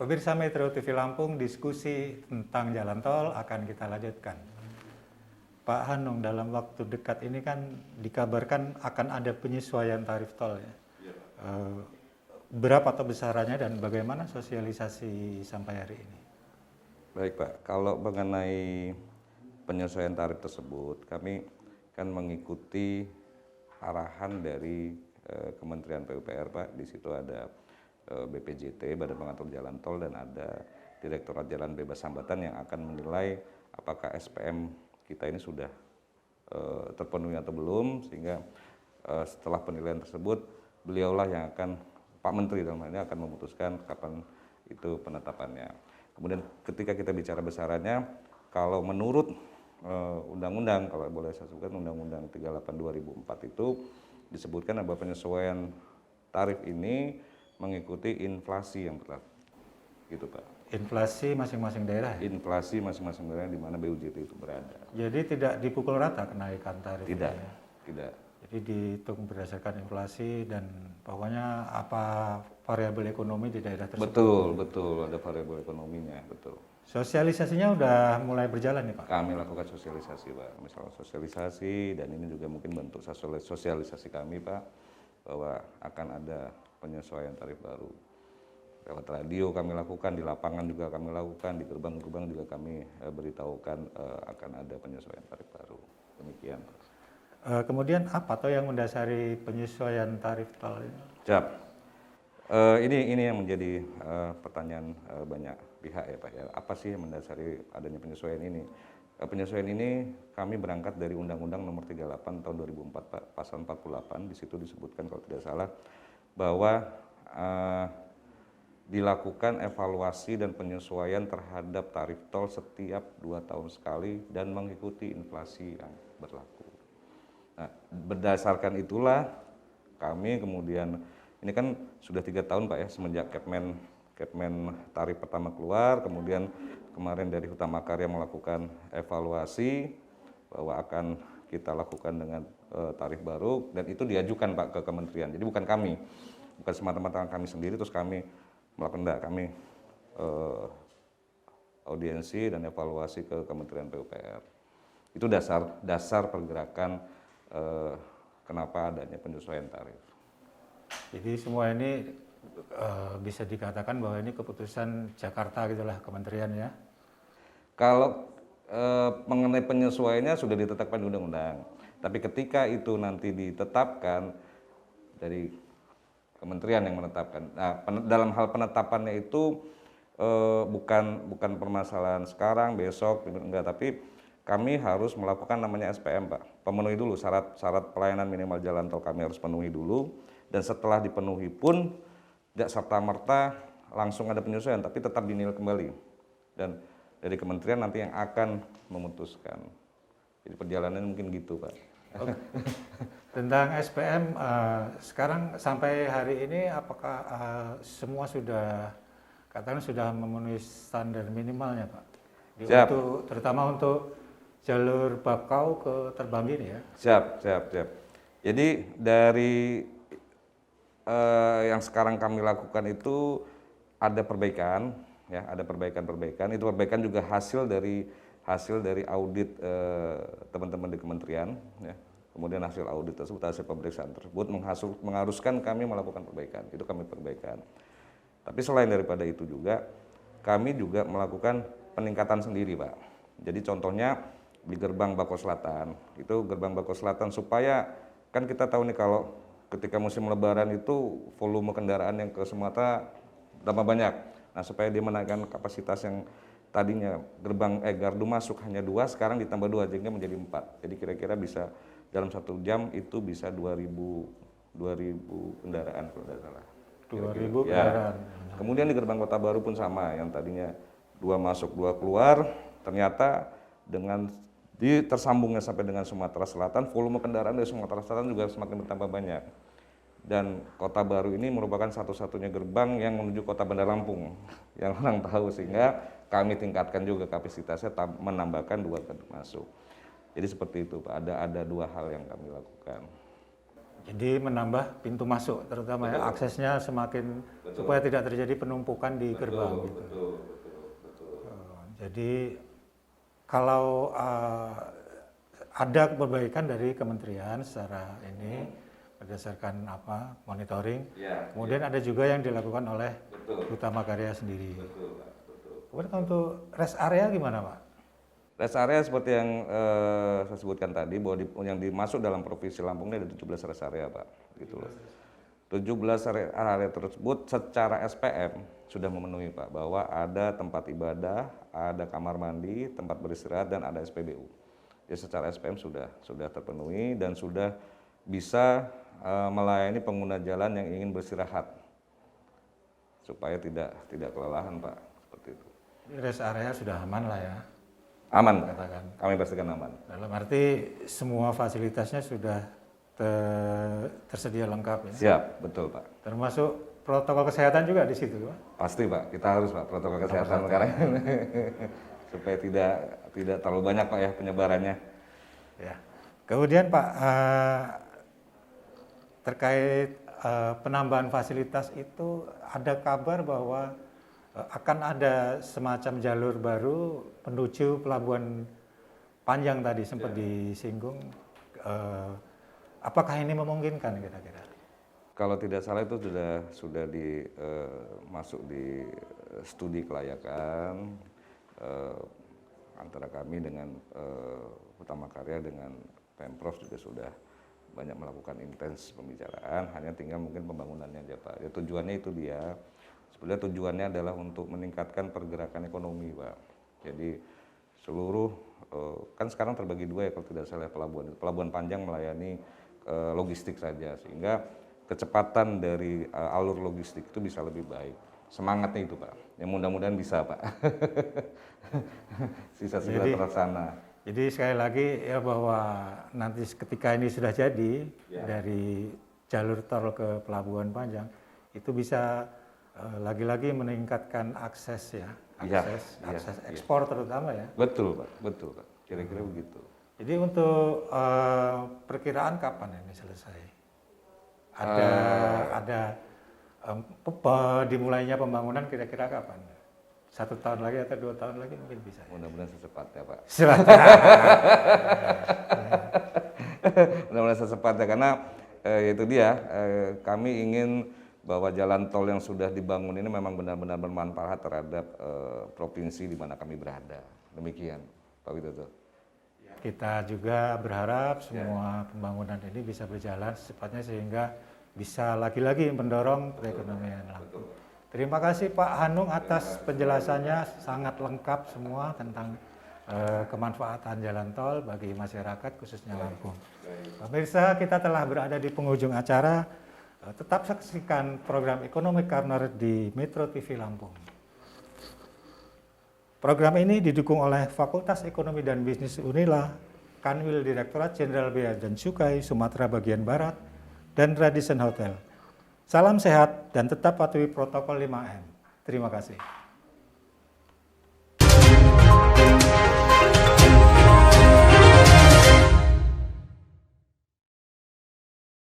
Pemirsa Metro TV Lampung, diskusi tentang jalan tol akan kita lanjutkan. Pak Hanung, dalam waktu dekat ini kan dikabarkan akan ada penyesuaian tarif tol ya. Berapa atau besarannya dan bagaimana sosialisasi sampai hari ini? Baik Pak, kalau mengenai penyesuaian tarif tersebut, kami kan mengikuti arahan dari Kementerian PUPR Pak. Di situ ada BPJT, Badan Pengatur Jalan Tol, dan ada Direktorat Jalan Bebas Hambatan yang akan menilai apakah SPM kita ini sudah terpenuhi atau belum, sehingga setelah penilaian tersebut beliaulah yang akan, Pak Menteri dalam hal ini, akan memutuskan kapan itu penetapannya. Kemudian ketika kita bicara besarannya, kalau menurut undang-undang, kalau boleh saya sebutkan Undang-Undang 38 2004 itu disebutkan bahwa penyesuaian tarif ini mengikuti inflasi yang berlaku, gitu Pak. Inflasi masing-masing daerah ya? Inflasi masing-masing daerah di mana BUJT itu berada. Jadi tidak dipukul rata kenaikan tarif? Tidak, ya? tidak. Jadi dihitung berdasarkan inflasi dan pokoknya apa variabel ekonomi di daerah tersebut? Betul, ada variabel ekonominya, betul. Sosialisasinya udah mulai berjalan nih Pak? Kami lakukan sosialisasi Pak, misalnya sosialisasi, dan ini juga mungkin bentuk sosialisasi kami Pak, bahwa akan ada penyesuaian tarif baru. Lewat radio kami lakukan, di lapangan juga kami lakukan, di gerbang-gerbang juga kami beritahukan akan ada penyesuaian tarif baru. Demikian. Kemudian apa atau yang mendasari penyesuaian tarif tol ini? Siap. Ini yang menjadi pertanyaan banyak pihak ya Pak ya. Apa sih yang mendasari adanya penyesuaian ini? Penyesuaian ini kami berangkat dari Undang-Undang Nomor 38 Tahun 2004 Pak, Pasal 48. Di situ disebutkan kalau tidak salah bahwa dilakukan evaluasi dan penyesuaian terhadap tarif tol setiap 2 tahun sekali dan mengikuti inflasi yang berlaku. Nah, berdasarkan itulah kami kemudian, ini kan sudah 3 tahun Pak ya semenjak Kepmen tarif pertama keluar, kemudian kemarin dari Hutama Karya melakukan evaluasi bahwa akan kita lakukan dengan tarif baru, dan itu diajukan Pak ke kementerian. Jadi bukan kami, bukan semata-mata kami sendiri terus kami melakukan, enggak, kami audiensi dan evaluasi ke Kementerian PUPR. Itu dasar pergerakan kenapa adanya penyesuaian tarif. Jadi semua ini bisa dikatakan bahwa ini keputusan Jakarta gitulah kementerian ya? Kalau mengenai penyesuaiannya sudah ditetapkan di undang-undang, tapi ketika itu nanti ditetapkan dari kementerian yang menetapkan. Nah, dalam hal penetapannya itu bukan permasalahan sekarang, besok, enggak, tapi kami harus melakukan namanya SPM Pak. Pemenuhi dulu syarat pelayanan minimal jalan tol, kami harus penuhi dulu, dan setelah dipenuhi pun tidak serta-merta langsung ada penyesuaian, tapi tetap dinilai kembali. Dan dari kementerian nanti yang akan memutuskan. Jadi perjalanannya mungkin gitu Pak. Oke. Tentang SPM, sekarang sampai hari ini apakah semua sudah, katakan sudah memenuhi standar minimalnya Pak? Siap. Terutama untuk jalur Bakau ke Terbanggi ini ya? Siap. Jadi dari yang sekarang kami lakukan itu ada perbaikan, ya, ada perbaikan. Itu perbaikan juga hasil dari audit teman-teman di kementerian, ya. Kemudian hasil audit tersebut, hasil pemeriksaan tersebut mengharuskan kami melakukan perbaikan. Itu kami perbaikan. Tapi selain daripada itu juga, kami juga melakukan peningkatan sendiri Pak. Jadi contohnya di gerbang Bako Selatan, itu gerbang Bako Selatan, supaya kan kita tahu nih kalau ketika musim lebaran itu volume kendaraan yang ke Sumatera tambah banyak. Nah, supaya dia menaikkan kapasitas yang tadinya gardu masuk hanya 2, sekarang ditambah 2, sehingga menjadi 4. Jadi kira-kira bisa dalam 1 jam itu bisa 2.000 kendaraan kalau tidak salah. 2.000 ya. kendaraan. Kemudian di gerbang Kota Baru pun sama, yang tadinya 2 masuk 2 keluar, ternyata dengan tersambungnya sampai dengan Sumatera Selatan, volume kendaraan dari Sumatera Selatan juga semakin bertambah banyak. Dan Kota Baru ini merupakan satu-satunya gerbang yang menuju Kota Bandar Lampung yang orang tahu, sehingga kami tingkatkan juga kapasitasnya, menambahkan 2 pintu masuk. Jadi seperti itu Pak, ada 2 hal yang kami lakukan. Jadi menambah pintu masuk, terutama ya aksesnya semakin supaya tidak terjadi penumpukan di gerbang. Gitu. Jadi kalau ada perbaikan dari kementerian secara ini berdasarkan monitoring, kemudian ada juga yang dilakukan oleh Duta Makarya sendiri. Kemudian untuk rest area gimana, Pak? Rest area seperti yang saya sebutkan tadi, bahwa yang dimasuk dalam Provinsi Lampung ini ada 17 rest area, Pak. Gitu loh. 17 area tersebut secara SPM sudah memenuhi, Pak, bahwa ada tempat ibadah, ada kamar mandi, tempat beristirahat, dan ada SPBU. Jadi secara SPM sudah terpenuhi dan sudah bisa melayani pengguna jalan yang ingin beristirahat supaya tidak kelelahan, Pak, seperti itu. Rest area sudah aman lah ya. Aman, katakan. Kami pastikan aman. Dalam arti semua fasilitasnya sudah tersedia lengkap ya. Siap, betul, Pak. Termasuk protokol kesehatan juga di situ, Pak. Pasti, Pak. Kita harus, Pak, protokol kesehatan sekarang supaya tidak terlalu banyak, Pak, ya penyebarannya. Ya. Kemudian, Pak, terkait penambahan fasilitas itu ada kabar bahwa akan ada semacam jalur baru menuju Pelabuhan Panjang tadi sempat disinggung. Apakah ini memungkinkan kira-kira? Kalau tidak salah itu sudah masuk di studi kelayakan antara kami dengan Utama Karya dengan Pemprov juga sudah banyak melakukan intens pembicaraan. Hanya tinggal mungkin pembangunannya aja, Pak. Ya, tujuannya itu dia. Sebenarnya tujuannya adalah untuk meningkatkan pergerakan ekonomi, Pak. Jadi seluruh kan sekarang terbagi dua ya kalau tidak salah pelabuhan Panjang melayani logistik saja, sehingga kecepatan dari alur logistik itu bisa lebih baik. Semangatnya itu, Pak. Ya mudah-mudahan bisa, Pak. Sisa segera terlaksana. Jadi sekali lagi ya bahwa nanti ketika ini sudah jadi dari jalur tol ke Pelabuhan Panjang itu bisa lagi-lagi meningkatkan akses ya, akses ekspor terutama ya. Betul, Pak, betul, Pak. Kira-kira begitu. Jadi untuk perkiraan kapan ini selesai? Ada dimulainya pembangunan kira-kira kapan? 1 tahun lagi atau 2 tahun lagi mungkin bisa. Mudah-mudahan secepatnya, Pak. Mudah-mudahan secepatnya karena itu dia kami ingin bahwa jalan tol yang sudah dibangun ini memang benar-benar bermanfaat terhadap provinsi di mana kami berada. Demikian, Pak Widodo. Kita juga berharap semua pembangunan ini bisa berjalan secepatnya sehingga bisa lagi-lagi mendorong perekonomian Lampung. Terima kasih Pak Hanung atas penjelasannya, sangat lengkap semua tentang kemanfaatan jalan tol bagi masyarakat khususnya Lampung. Pemirsa, kita telah berada di penghujung acara. Tetap saksikan program Ekonomi Corner di Metro TV Lampung. Program ini didukung oleh Fakultas Ekonomi dan Bisnis Unila, Kanwil Direktorat Jenderal Bea dan Cukai Sumatera Bagian Barat, dan Radisson Hotel. Salam sehat dan tetap patuhi protokol 5M. Terima kasih.